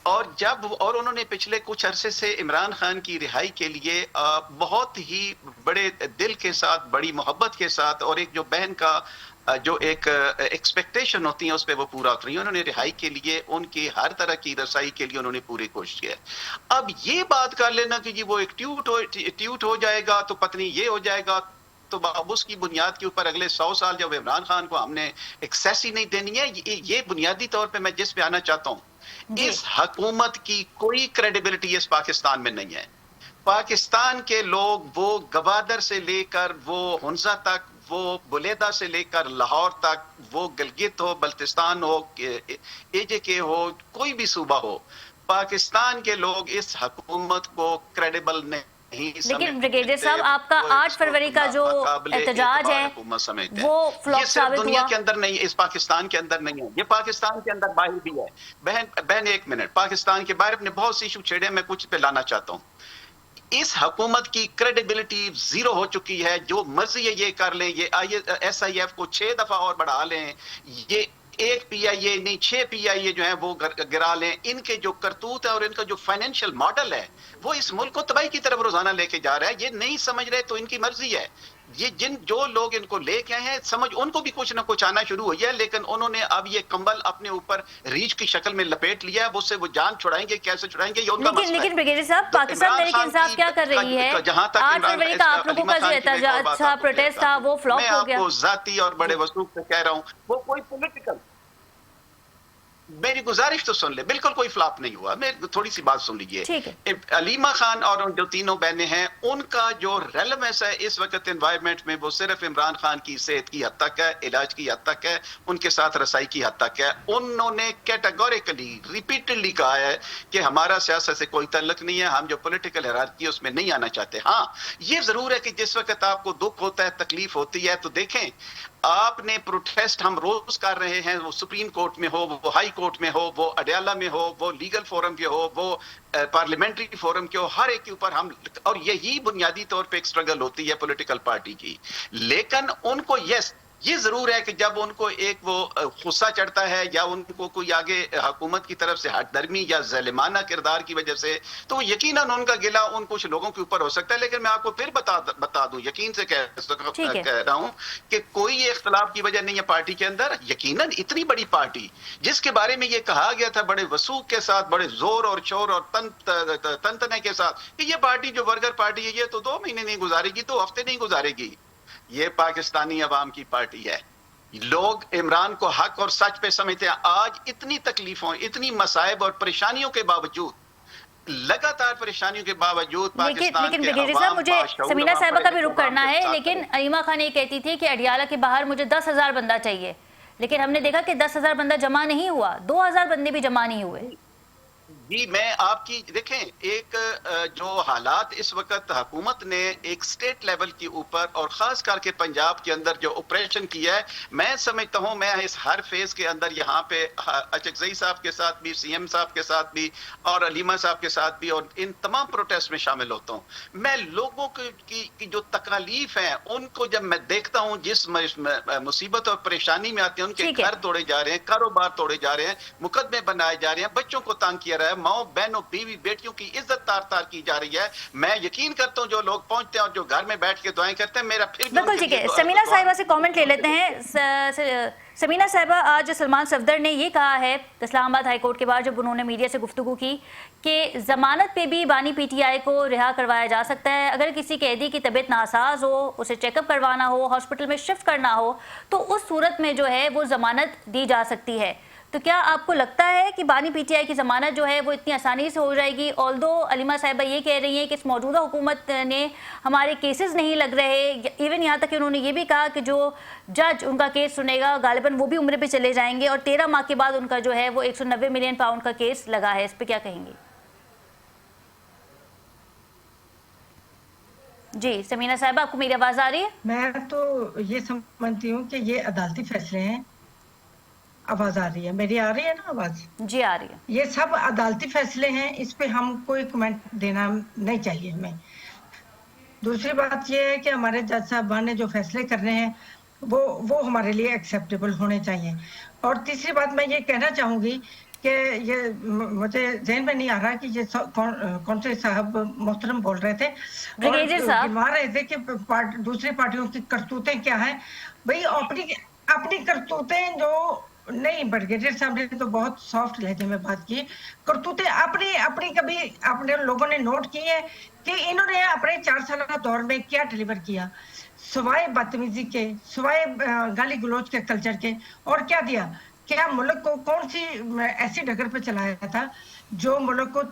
और उन्होंने पिछले कुछ अरसे से इमरान खान की रिहाई के लिए बहुत ही बड़े दिल के साथ, बड़ी मोहब्बत के साथ, और एक जो बहन का जो एक एक्सपेक्टेशन होती है उस पर वो पूरा उतरी है। उन्होंने रिहाई के लिए, उनकी हर तरह की रसाई के लिए उन्होंने पूरी कोशिश की है। अब ये बात कर लेना कि जी वो एक ट्यूट हो जाएगा तो पत्नी ये हो जाएगा, तो उसकी बुनियाद के ऊपर अगले 100 साल जब इमरान खान को हमने एक्सेस ही नहीं देनी है, ये बुनियादी तौर पे मैं जिस पे आना चाहता हूँ, इस हुकूमत की कोई क्रेडिबिलिटी इस पाकिस्तान में नहीं है। पाकिस्तान के लोग, वो गवादर से लेकर वो हुंजा तक, वो बुलेदा से लेकर लाहौर तक, वो गिलगित हो, बल्तिस्तान हो, एजेके हो, कोई भी सूबा हो, पाकिस्तान के लोग इस हुकूमत को क्रेडिबल नहीं। लेकिन ब्रिगेडियर साहब, आपका 8 फरवरी का जो एहतजाज है वो फ्लॉप साबित हुआ। दुनिया के अंदर नहीं, इस पाकिस्तान के अंदर नहीं है, ये पाकिस्तान के अंदर बाहर भी है। बहन एक मिनट, पाकिस्तान के बाहर अपने बहुत से इशू छेड़े, मैं कुछ पे लाना चाहता हूँ। इस हुकूमत की क्रेडिबिलिटी जीरो हो चुकी है। जो मर्जी ये कर लें, ये SIF को 6 दफा और बढ़ा लें, ये 1 PIA नहीं 6 PIA जो है वो गिरा लें, इनके जो करतूत है और इनका जो फाइनेंशियल मॉडल है वो इस मुल्क को तबाही की तरफ रोजाना लेके जा रहा है। ये नहीं समझ रहे तो इनकी मर्जी है। ये जो लोग इनको लेके आए हैं, समझ उनको भी कुछ ना कुछ आना शुरू हो गया, लेकिन उन्होंने अब ये कंबल अपने ऊपर रीछ की शक्ल में लपेट लिया है। उससे वो जान छुड़ाएंगे, कैसे छुड़ाएंगे ये उनका मसला है। लेकिन ब्रिगेडियर साहब, पाकिस्तान तहरीक इंसाफ क्या कर रही है? 8 फरवरी का आप लोगों का जो एहतजाज था, प्रोटेस्ट था, वो फ्लॉप हो गया। मैं आपको जाती और बड़े वसूख से कह रहा हूँ, वो कोई मेरी गुजारिश तो सुन ले, बिल्कुल कोई फ्लॉप नहीं हुआ। मैं थोड़ी सी बात सुन लीजिए। ठीक है। अलीमा खान और जो तीनों बहनें हैं, उनका जो रेलेवेंस है इस वक्त एनवायरनमेंट में, वो सिर्फ इमरान खान की सेहत की हद तक है, इलाज की हद तक है, उनके साथ रसाई की हद तक है। उन्होंने कैटेगोरिकली रिपीटेडली कहा है कि हमारा सियासत से कोई तल्लुक नहीं है, हम जो पॉलिटिकल हिरार्की है उसमें नहीं आना चाहते। हाँ, ये जरूर है कि जिस वक्त आपको दुख होता है, तकलीफ होती है, तो देखें आपने प्रोटेस्ट हम रोज कर रहे हैं, वो सुप्रीम कोर्ट में हो, वो हाई कोर्ट में हो, वो अडयाला में हो, वो लीगल फोरम पे हो, वो पार्लियामेंट्री फोरम के हो, हर एक के ऊपर हम, और यही बुनियादी तौर पे एक स्ट्रगल होती है पॉलिटिकल पार्टी की। लेकिन उनको यस, ये जरूर है कि जब उनको एक वो गुस्सा चढ़ता है या उनको कोई आगे हुकूमत की तरफ से हटदर्मी या ज़ालिमाना किरदार की वजह से, तो यकीनन उनका गिला उन कुछ लोगों के ऊपर हो सकता है। लेकिन मैं आपको फिर बता दूं, यकीन से कह रहा हूं कि कोई इख्तलाफ की वजह नहीं है पार्टी के अंदर। यकीनन इतनी बड़ी पार्टी जिसके बारे में ये कहा गया था बड़े वसूख के साथ, बड़े जोर और शोर और तंतने के साथ कि ये पार्टी जो वर्कर पार्टी है, ये तो 2 महीने नहीं गुजारेगी, 2 हफ्ते नहीं गुजारेगी। ये पाकिस्तानी अवाम की पार्टी है। लोग इमरान को हक और सच पे समझते हैं। आज इतनी तकलीफों, इतनी मसाइब और परेशानियों के बावजूद, लगातार परेशानियों के बावजूद पाकिस्तान लेकिन ब्रिगेडियर साहब, मुझे समीना साहिबा का भी रुख करना है। लेकिन अलीमा खान ये कहती थी कि अडियाला के बाहर मुझे 10,000 बंदा चाहिए, लेकिन हमने देखा कि 10,000 बंदा जमा नहीं हुआ, 2,000 बंदे भी जमा नहीं हुए। जी, मैं आपकी देखें, एक जो हालात इस वक्त हुकूमत ने एक स्टेट लेवल के ऊपर और खास करके पंजाब के अंदर जो ऑपरेशन किया है, मैं समझता हूं मैं इस हर फेज के अंदर यहाँ पे अचकजई साहब के साथ भी, सीएम साहब के साथ भी और अलीमा साहब के साथ भी और इन तमाम प्रोटेस्ट में शामिल होता हूं। मैं लोगों की जो तकलीफ है उनको जब मैं देखता हूं, जिस मुसीबत और परेशानी में आते हैं, उनके घर तोड़े जा रहे हैं, कारोबार तोड़े जा रहे हैं, मुकदमे बनाए जा रहे हैं, बच्चों को तंग किया रहा है, माओ बहनों बीवी बेटियों की इज्जत तार की जा रही है। मैं यकीन करता हूं जो लोग पहुंचते हैं और जो घर में बैठ के दुआएं करते हैं, मेरा फिर बिल्कुल ठीक है। समीना साहिबा से कमेंट ले लेते हैं। समीना साहिबा, आज सलमान सफदर ने ये कहा है इस्लामाबाद हाई कोर्ट के बाद, जब उन्होंने मीडिया से गुफ्तगू की, कि जमानत पे भी बानी पीटीआई को रिहा करवाया जा सकता है। अगर किसी कैदी की तबीयत नासाज हो, उसे चेकअप करवाना हो, हॉस्पिटल में शिफ्ट करना हो, तो उस सूरत में जो है वो जमानत दी जा सकती है। तो क्या आपको लगता है कि बानी पीटीआई की जमानत जो है वो इतनी आसानी से हो जाएगी? ऑल्दो अलीमा साहिबा ये कह रही हैं कि इस मौजूदा हुकूमत ने हमारे केसेस नहीं लग रहे, इवन यहाँ तक कि उन्होंने ये भी कहा कि जो जज उनका केस सुनेगा गालिबन वो भी उम्र पे चले जाएंगे, और 13 माह के बाद उनका जो है वो 190 मिलियन पाउंड का केस लगा है। इस पर क्या कहेंगे? जी समीना साहिबा, आपको मेरी आवाज आ रही है? मैं तो ये समझती हूँ कि ये अदालती फैसले हैं। आवाज आ रही है मेरी? आ रही है ना आवाज? जी आ रही है। ये सब अदालती फैसले हैं, इस पे हम कोई कमेंट देना नहीं चाहिए हमें। दूसरी बात ये है कि हमारे जज साहबान ने जो फैसले कर रहे हैं वो हमारे लिए एक्सेप्टेबल होने चाहिए। और तीसरी बात मैं ये कहना चाहूंगी कि ये मुझे ज़हन में नहीं आ रहा कि ये कौन से साहब मोहतरम बोल रहे थे, गिनवा रहे थे कि दूसरी पार्टियों की करतूतें क्या है। भाई अपनी करतूतें जो नहीं, ब्रिगेडियर साहब ने तो बहुत सॉफ्ट लहजे में बात की। करतूतें अपनी कभी अपने लोगों ने नोट की है कि इन्होंने अपने 4 साल दौर में क्या डिलीवर किया, सिवाय बदतमीजी के, सिवाय गाली गलौज के कल्चर के, और क्या दिया? क्या मुल्क को कौन सी ऐसी डगर पे चलाया था जो मुल्क को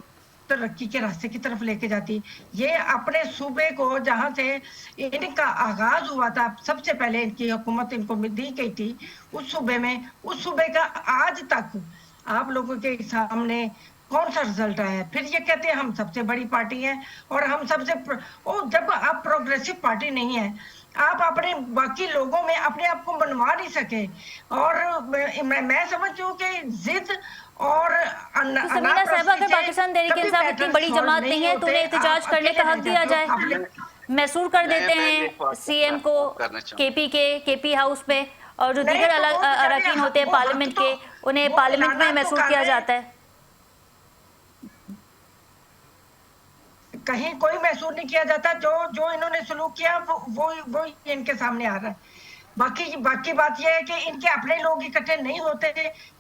तरक्की के रास्ते की तरफ लेके जाती? ये अपने सूबे को, जहां से इनका आगाज हुआ था, सबसे पहले इनकी हुकूमत इनको दी गई थी, उस सूबे का आज तक आप लोगों के सामने कौन सा रिजल्ट आया? फिर ये कहते हैं हम सबसे बड़ी पार्टी है और हम सबसे जब आप प्रोग्रेसिव पार्टी नहीं है, आप अपने बाकी लोगों में अपने आप को मनवा नहीं सके। और मैं समझती हूँ कि जिद और समीना साहिबा, अगर पाकिस्तान तहरीक इंसाफ इतनी बड़ी जमात नहीं है तो उन्हें एहतजाज करने का हक दिया जाए। मैसूर कर देते हैं सीएम को केपी हाउस पे, और जो दीगर अरकान होते हैं पार्लियामेंट के, उन्हें पार्लियामेंट में मैसूर किया जाता है। कहीं कोई महसूस नहीं किया जाता। जो इन्होंने सलूक किया वो इनके सामने आ रहा है। बाकी बात यह है कि इनके अपने लोग इकट्ठे नहीं होते,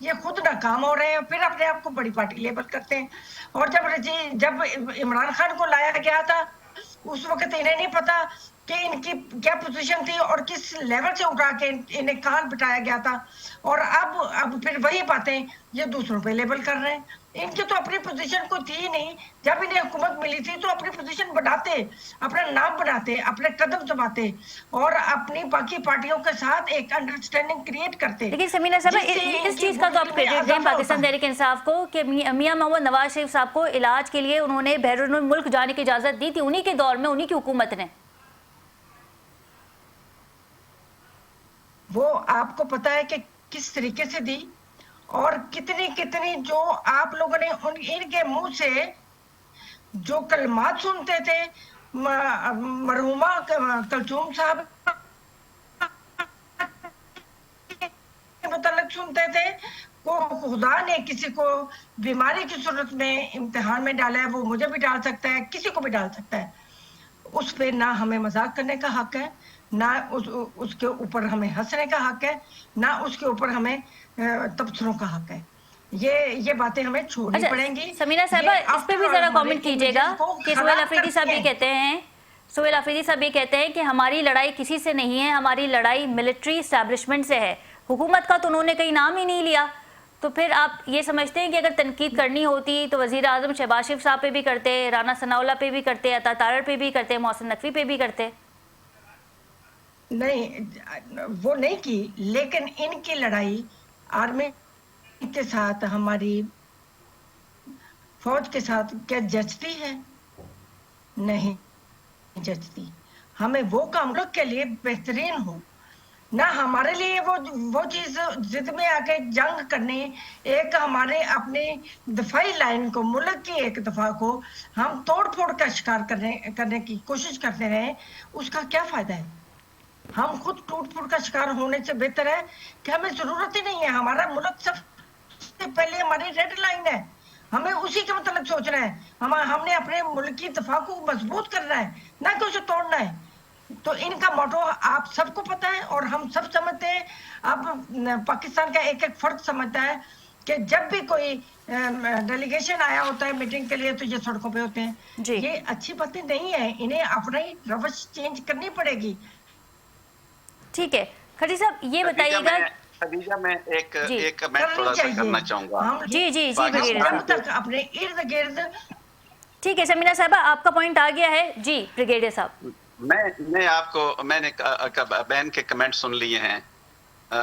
ये खुद नाकाम हो रहे हैं, फिर अपने आप को बड़ी पार्टी लेबल करते हैं। और जब इमरान खान को लाया गया था उस वक्त इन्हें नहीं पता कि इनकी क्या पोजीशन थी और किस लेवल से उठा के इन्हें कहाँ बिठाया गया था, और अब फिर वही बातें ये दूसरों पे लेबल कर रहे हैं। इनकी तो अपनी पोजीशन को थी ही नहीं। जब इन्हें हुकूमत मिली थी तो अपनी पोजीशन बढ़ाते, अपना नाम बनाते, अपने कदम जमाते और अपनी बाकी पार्टियों के साथ एक अंडरस्टैंडिंग क्रिएट करते। लेकिन समीना साहब जिससे इस इनकी चीज का तो आप वोट में क्रेडिट दें इजाफा पाकिस्तान होता है। तहरीक इंसाफ को कि मियां मोहम्मद नवाज शरीफ साहब को इलाज के लिए उन्होंने बैरून मुल्क जाने की इजाजत दी थी, उन्हीं के दौर में, उन्हीं की हुकूमत ने। वो आपको पता है कि किस तरीके से दी, और कितनी कितनी जो आप लोगों ने इनके मुंह से जो कलमात सुनते थे मरहुमा कलसूम साहब के मुतालिक सुनते थे, को खुदा ने किसी को बीमारी की सूरत में इम्तिहान में डाला है, वो मुझे भी डाल सकता है, किसी को भी डाल सकता है। उस पे ना हमें मजाक करने का हक है, ना उसके ऊपर हमें हंसने का हक है, ना उसके ऊपर हमें तबसरों का हक है। ये बातें हमें छोड़नी पड़ेंगी। समीना साहब इस पे भी जरा कमेंट कीजिएगा कि सोहेल अफरीदी साहब ये कहते हैं, सोहेल अफरीदी साहब ये कहते हैं कि हमारी लड़ाई किसी से नहीं है, हमारी लड़ाई मिलिट्री एस्टैब्लिशमेंट से है। हुकूमत का तो उन्होंने कहीं नाम ही नहीं लिया। तो फिर आप ये समझते हैं कि अगर तनकीद करनी होती तो वज़ीर आज़म शहबाज शरीफ साहब पे भी करते, राना सनाउल्लाह पे भी करते, अता तारड़ पे भी करते, मोहसिन नकवी पे भी करते? नहीं, वो नहीं की, लेकिन इनकी लड़ाई आर्मी के साथ, हमारी फौज के साथ क्या जचती है? नहीं जचती। हमें वो काम मुल्क के लिए बेहतरीन हो ना, हमारे लिए वो चीज जिद में आके जंग करने, एक हमारे अपने दफाई लाइन को, मुल्क की एक दफा को हम तोड़ फोड़ का शिकार करने की कोशिश करते रहे, उसका क्या फायदा है? हम खुद टूट फूट का शिकार होने से बेहतर है कि हमें जरूरत ही नहीं है। हमारा मुल्क सबसे पहले हमारी रेड लाइन है, हमें उसी के मतलब सोचना है। हमने अपने मुल्क की दफा को मजबूत करना है, ना कि उसे तोड़ना है। तो इनका मोटो आप सबको पता है और हम सब समझते हैं। अब पाकिस्तान का एक एक फर्द समझता है कि जब भी कोई डेलीगेशन आया होता है मीटिंग के लिए तो ये सड़कों पे होते हैं। ये अच्छी बातें नहीं है, इन्हें अपनी रवश चेंज करनी पड़ेगी। ठीक है खटी साहब, ये बताइएगा। खदीजा मैं एक कमेंट थोड़ा सा करना चाहूंगा। जी जी जी जब तक अपने इर्द गिर्द। ठीक है समीना साहब, आपका पॉइंट आ गया है। जी ब्रिगेडियर साहब, मैंने बहन के कमेंट सुन लिए हैं।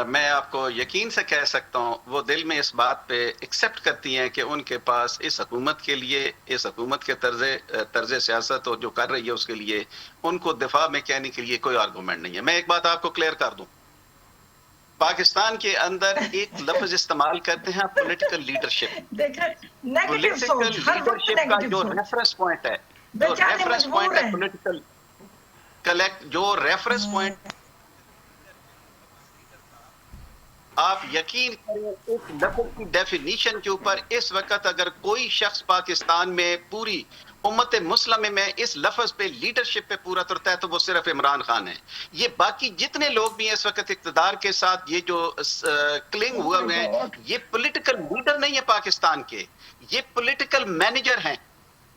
मैं आपको यकीन से कह सकता हूँ वो दिल में इस बात पे एक्सेप्ट करती हैं कि उनके पास इस हुकूमत के लिए, इस हुकूमत के तर्ज सियासत और जो कर रही है उसके लिए उनको दिफा में कहने के लिए कोई आर्गूमेंट नहीं है। मैं एक बात आपको क्लियर कर दूं, पाकिस्तान के अंदर एक लफ्ज इस्तेमाल करते हैं पॉलिटिकल लीडरशिप। पॉलिटिकल लीडरशिप का जो रेफरेंस पॉइंट है, पॉलिटिकल कलेक्ट, जो रेफरेंस पॉइंट आप यकीन करें इस लफ्ज की डेफिनेशन के ऊपर इस वक्त अगर कोई शख्स पाकिस्तान में पूरी उम्मत मुस्लिम में इस लफ्ज पे, लीडरशिप पे पूरा उतरता है तो वो सिर्फ इमरान खान है। ये बाकी जितने लोग भी इस वक्त इक़्तिदार के साथ ये जो क्लिंग हुए हैं, ये पॉलिटिकल लीडर नहीं है पाकिस्तान के, ये पॉलिटिकल मैनेजर हैं।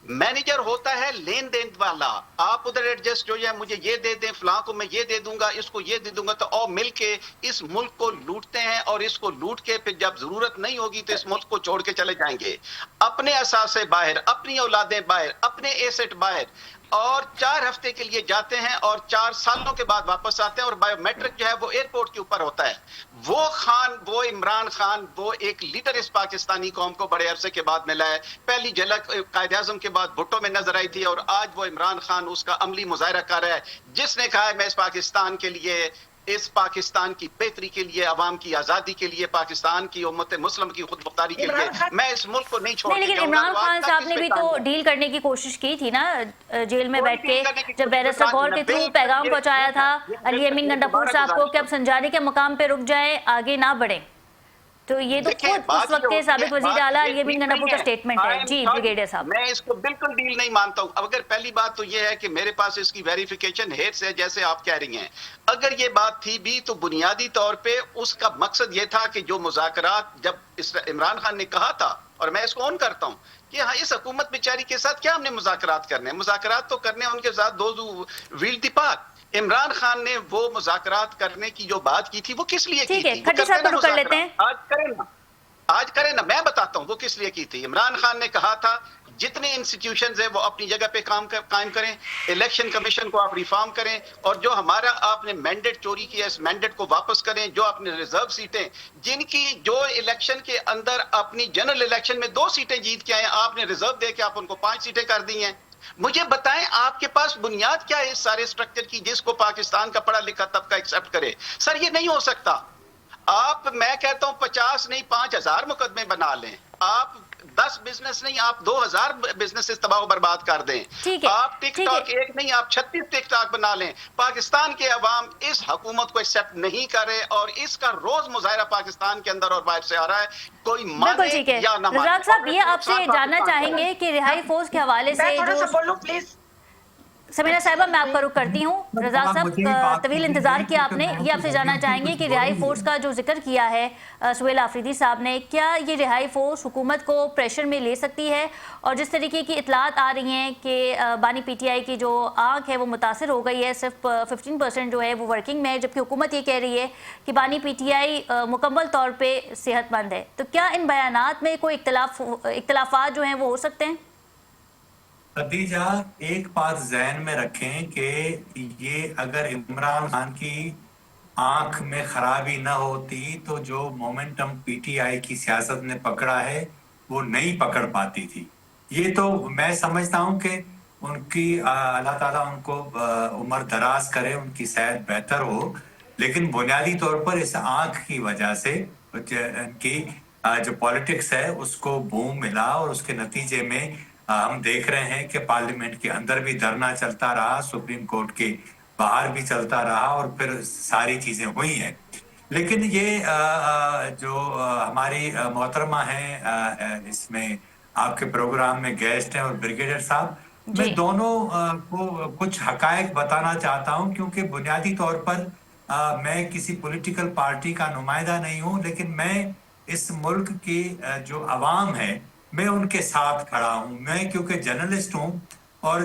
मैनेजर होता है लेन देन वाला। आप उधर एडजस्ट हो जाए, मुझे ये दे दें, फलां को मैं ये दे दूंगा, इसको ये दे दूंगा, तो और मिलके इस मुल्क को लूटते हैं और इसको लूट के फिर जब जरूरत नहीं होगी तो इस मुल्क को छोड़ के चले जाएंगे। अपने असासे बाहर, अपनी औलादें बाहर, अपने एसेट बाहर, और 4 हफ्ते के लिए जाते हैं और 4 सालों के बाद वापस आते हैं और बायोमेट्रिक जो है वो एयरपोर्ट के ऊपर होता है। वो खान, वो इमरान खान, वो एक लीडर इस पाकिस्तानी कौम को बड़े अरसे के बाद मिला है। पहली झलक कायद-ए-आज़म के बाद भुट्टो में नजर आई थी और आज वो इमरान खान उसका अमली मुजाहरा कर रहा है, जिसने कहा है मैं इस पाकिस्तान के लिए, इस पाकिस्तान की बेहतरी के लिए, अवाम की आजादी के लिए, पाकिस्तान की उम्मत मुस्लिम की खुद मुख्तारी के लिए मैं इस मुल्क को नहीं छोड़ूंगा। लेकिन इमरान खान साहब ने भी तो डील करने की कोशिश की थी ना, जेल में बैठ के जब बैरिस्टर कौर के थ्रू पैगाम पहुंचाया था अली अमीन गंडापुर साहब को कि अब संजाने के मकाम पे रुक जाए, आगे ना बढ़े। तो ये तो खुद उस वक्त के साबिक वजीर आला अली अमीन गंडापुर का स्टेटमेंट है। जी ब्रिगेडियर साहब, मैं इसको बिल्कुल डील नहीं मानता हूं। अगर पहली बात तो ये है कि मेरे पास इसकी वेरिफिकेशन हेड से, जैसे आप कह रही हैं, अगर ये बात थी भी तो बुनियादी तौर पे उसका मकसद ये था कि जो मुज़ाकरात जब इमरान खान ने कहा था, और मैं इसको ऑन करता हूं कि हाँ इस हुकूमत बेचारी के साथ क्या हमने मुज़ाकरात करने हैं, मुज़ाकरात तो करने हैं उनके साथ दो will the path. Imran Khan ने वो मुज़ाकरात करने की जो बात की थी वो किस लिए की ठीक है, थी? वो खट्टर करते साहब ना को रुक कर लेते मुज़ाकरात, हैं। आज करें ना, मैं बताता हूं वो किस लिए की थी। इमरान खान ने कहा था जितने इंस्टीट्यूशंस हैं वो अपनी जगह पे कायम करें, इलेक्शन कमीशन को आप रिफॉर्म करें, और जो हमारा आपने मैंडेट चोरी किया इस मैंडेट को वापस करें। जो आपने रिजर्व सीटें, जिनकी जो इलेक्शन के अंदर अपनी जनरल इलेक्शन में 2 सीटें जीत के आए, आपने रिजर्व दे के आप उनको 5 सीटें कर दी हैं। मुझे बताएं आपके पास बुनियाद क्या है इस सारे स्ट्रक्चर की जिसको पाकिस्तान का पढ़ा लिखा तबका एक्सेप्ट करे? सर ये नहीं हो सकता। आप, मैं कहता हूं 50 नहीं 5000 मुकदमे बना लें, आप 10 बिजनेस नहीं आप 2000 बिजनेसेस तबाह बर्बाद कर दें, ठीक है, आप ठीक टिकटॉक है। एक नहीं आप 36 टिकटॉक बना लें। पाकिस्तान के अवाम इस हुकूमत को एक्सेप्ट नहीं कर रहे और इसका रोज मुजाहरा पाकिस्तान के अंदर और बाहर से आ रहा है, कोई बिल्कुल माने ठीक है। या ना माने। रज़ाक साहब, और ये आपसे नुकसान जानना पाकिस्तान को है। चाहेंगे कि रिहाई फोर्स के हवाले से मैं थोड़ा सा जो बोलूं प्लीज। समीना साहिबा, मैं आपका रुख करती हूँ। रज़ाक आप मुझे साहब, बात तवील करनी इंतजार नहीं, किया क्योंकि आपने, मैं ये आपसे तो जानना बोलूं चाहेंगे कुछ कि रिहाई बोलूंगी। फोर्स का जो जिक्र किया है सुहेल आफरीदी साहब ने, क्या ये रिहाई फोर्स हुकूमत को प्रेशर में ले सकती है? और जिस तरीके की इतलात आ रही हैं कि बानी पीटीआई की जो आंख है वो मुतासर हो गई है, सिर्फ 15% जो है वो वर्किंग में है, जबकि हुकूमत ये कह रही है कि बानी पीटीआई मुकम्मल तौर पर सेहतमंद है। तो क्या इन बयानात में कोई इख्तलाफात जो हैं वो हो सकते हैं? खदीजा, एक बात जहन में रखें कि ये अगर इमरान खान की आंख में खराबी न होती तो जो मोमेंटम पीटीआई की सियासत ने पकड़ा है वो नहीं पकड़ पाती थी। ये तो मैं समझता हूं कि उनकी अल्लाह ताला उनको उम्र दराज करे, उनकी सेहत बेहतर हो, लेकिन बुनियादी तौर पर इस आंख की वजह से इनकी जो पॉलिटिक्स है उसको बूम मिला और उसके नतीजे में हम देख रहे हैं कि पार्लियामेंट के अंदर भी धरना चलता रहा, सुप्रीम कोर्ट के बाहर भी चलता रहा और फिर सारी चीजें हुई हैं। लेकिन ये जो हमारी मोहतरमा है इसमें आपके प्रोग्राम में गेस्ट हैं और ब्रिगेडियर साहब, जी। मैं दोनों को कुछ हकायक बताना चाहता हूं, क्योंकि बुनियादी तौर पर मैं किसी पॉलिटिकल पार्टी का नुमाइंदा नहीं हूं, लेकिन मैं इस मुल्क की जो अवाम है मैं उनके साथ खड़ा हूं। मैं क्योंकि जर्नलिस्ट हूं और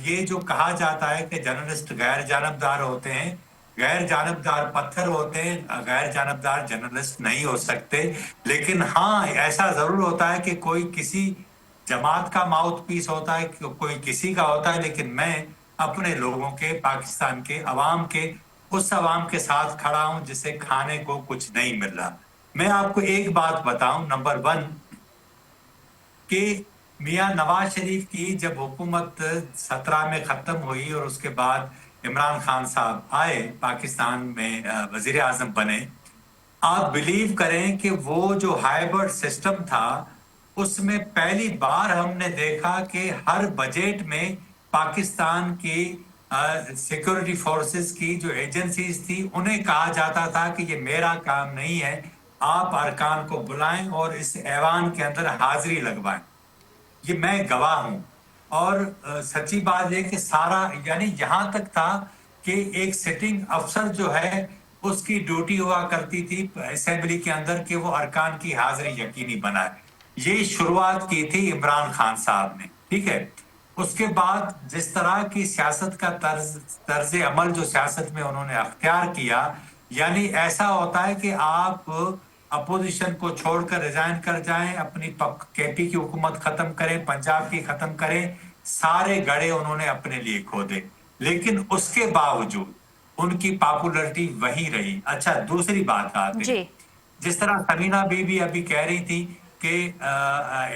ये जो कहा जाता है कि जर्नलिस्ट गैर जानबदार होते हैं, गैर जानबदार पत्थर होते हैं, गैर जानबदार जर्नलिस्ट नहीं हो सकते। लेकिन हाँ, ऐसा जरूर होता है कि कोई किसी जमात का माउथ पीस होता है, कोई किसी का होता है, लेकिन मैं अपने लोगों के, पाकिस्तान के अवाम के, उस अवाम के साथ खड़ा हूं जिसे खाने को कुछ नहीं मिल रहा। मैं आपको एक बात बताऊं, नंबर 1 कि मियां नवाज शरीफ की जब हुकूमत 17 में खत्म हुई और उसके बाद इमरान खान साहब आए, पाकिस्तान में वजीर आजम बने, आप बिलीव करें कि वो जो हाइब्रिड सिस्टम था उसमें पहली बार हमने देखा कि हर बजट में पाकिस्तान की सिक्योरिटी फोर्सेस की जो एजेंसीज थी उन्हें कहा जाता था कि ये मेरा काम नहीं है, आप अरकान को बुलाएं और इस ऐवान के अंदर हाजिरी लगवाएं। ये मैं गवाह हूं। और सच्ची बात है कि सारा, यानी यहां तक था कि एक सिटिंग अफसर जो है उसकी ड्यूटी हुआ करती थी असेंबली के अंदर कि वो अरकान की हाजिरी यकीनी बनाए। ये शुरुआत की थी इमरान खान साहब ने, ठीक है। उसके बाद जिस तरह की सियासत का तर्ज अमल जो सियासत में उन्होंने अख्तियार किया, यानी ऐसा होता है कि आप अपोजिशन को छोड़कर रिजाइन कर जाएं, अपनी केपी की हुकूमत खत्म करें, पंजाब की खत्म करें, सारे गड़े उन्होंने अपने लिए खोदे, लेकिन उसके बावजूद उनकी पॉपुलैरिटी वही रही। अच्छा, दूसरी बात आती है, जिस तरह समीना बीबी अभी कह रही थी कि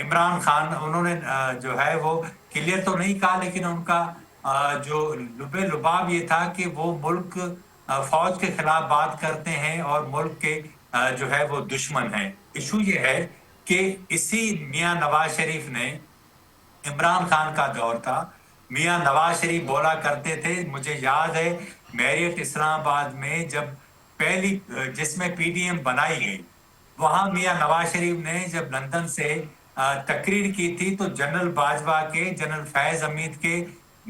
इमरान खान, उन्होंने जो है वो क्लियर तो नहीं कहा, लेकिन उनका जो लुबे लुबाब ये था कि वो मुल्क फौज के खिलाफ बात करते हैं और मुल्क के जो है वो दुश्मन है। इशू ये है कि इसी मियां नवाज शरीफ ने, इमरान खान का दौर था, मियां नवाज शरीफ बोला करते थे, मुझे याद है मैरियट इस्लामाबाद में जब पहली जिसमें पीडीएम बनाई गई, वहां मियां नवाज शरीफ ने जब लंदन से तकरीर की थी तो जनरल बाजवा के, जनरल फैज हमीद के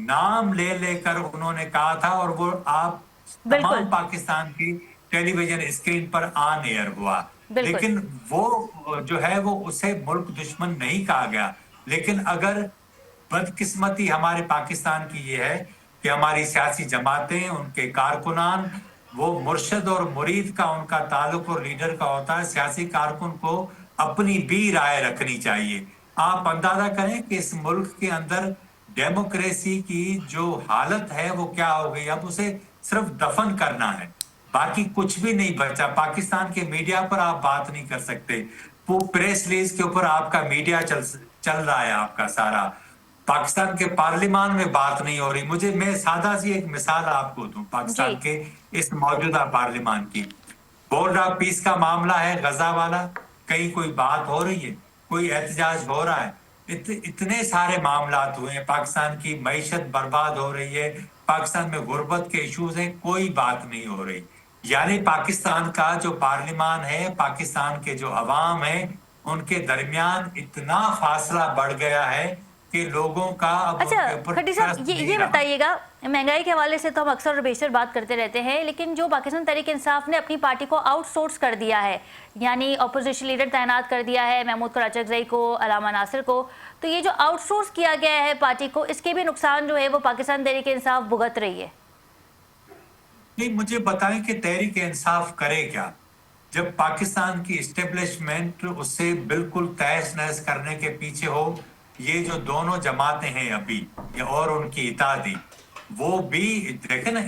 नाम ले लेकर उन्होंने कहा था, और वो आप तमाम पाकिस्तान की टेलीविजन स्क्रीन पर ऑन एयर हुआ। लेकिन वो जो है वो उसे मुल्क दुश्मन नहीं कहा गया। लेकिन अगर बदकिस्मती हमारे पाकिस्तान की ये है कि हमारी सियासी जमातें, उनके कारकुनान, वो मुर्शद और मुरीद का उनका ताल्लुक और लीडर का होता है। सियासी कारकुन को अपनी भी राय रखनी चाहिए। आप अंदाजा करें कि इस मुल्क के अंदर डेमोक्रेसी की जो हालत है वो क्या हो गई। अब उसे सिर्फ दफन करना है, बाकी कुछ भी नहीं बचा। पाकिस्तान के मीडिया पर आप बात नहीं कर सकते, वो प्रेस रिलीज के ऊपर आपका मीडिया चल रहा है आपका सारा। पाकिस्तान के पार्लियामान में बात नहीं हो रही। मैं सादा सी एक मिसाल आपको दूं पाकिस्तान के इस मौजूदा पार्लियामान की। बोर्ड ऑफ पीस का मामला है गजा वाला, कहीं कोई बात हो रही है, कोई एहतजाज हो रहा है? इतने सारे मामलात हुए हैं, पाकिस्तान की मईशत बर्बाद हो रही है, पाकिस्तान में गुर्बत के इश्यूज हैं, कोई बात नहीं हो रही। यानी पाकिस्तान का जो पार्लियामान है, पाकिस्तान के जो अवाम है, उनके दरमियान इतना फासला बढ़ गया है कि लोगों का अब अच्छा उनके ऊपर खट्टी साहब, ट्रस्ट नहीं ये रहा। बताइएगा, महंगाई के हवाले से तो हम अक्सर और बेशतर बात करते रहते हैं, लेकिन जो पाकिस्तान तहरीक इंसाफ ने अपनी पार्टी को आउटसोर्स कर दिया है, यानी अपोजिशन लीडर तैनात कर दिया है महमूद कराचकजई को, अलामा नासिर को, तो ये जो आउटसोर्स किया गया है पार्टी को, इसके भी नुकसान जो है वो पाकिस्तान तहरीक इंसाफ भुगत रही है। नहीं, मुझे बताएं कि तहरीक इंसाफ करे क्या जब पाकिस्तान की इस्टेब्लिशमेंट उससे बिल्कुल तहस नहस करने के पीछे हो। ये जो दोनों जमातें हैं अभी और उनकी इत्तेहादी, वो भी देखे ना,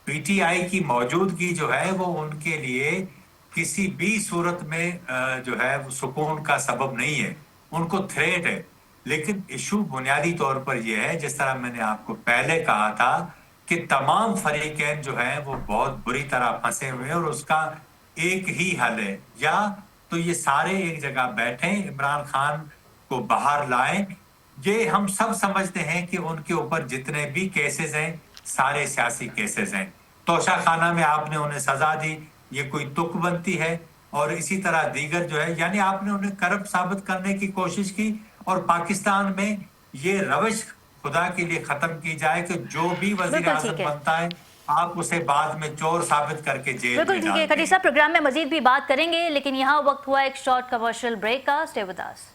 पीटीआई की मौजूदगी जो है वो उनके लिए किसी भी सूरत में जो है वो सुकून का सबब नहीं है, उनको थ्रेट है। लेकिन इशू बुनियादी तौर पर यह है, जिस तरह मैंने आपको पहले कहा था, कि तमाम फरीकैन जो हैं वो बहुत बुरी तरह फंसे हुए हैं और उसका एक ही हल है, या तो ये सारे एक जगह बैठें, इमरान खान को बाहर लाएं। ये हम सब समझते हैं कि उनके ऊपर जितने भी केसेस हैं सारे सियासी केसेस हैं। तोशा खाना में आपने उन्हें सजा दी, ये कोई तुक बनती है? और इसी तरह दीगर जो है, यानी आपने उन्हें करप्ट साबित करने की कोशिश की। और पाकिस्तान में ये रविश खुदा के लिए खत्म की जाए कि जो भी वजीर आज़म बनता है आप उसे बाद में चोर साबित करके जेल में बिल्कुल ठीक है खट्टी साहब, प्रोग्राम में मजीद भी बात करेंगे, लेकिन यहाँ वक्त हुआ एक शॉर्ट कमर्शियल ब्रेक का। Stay with us.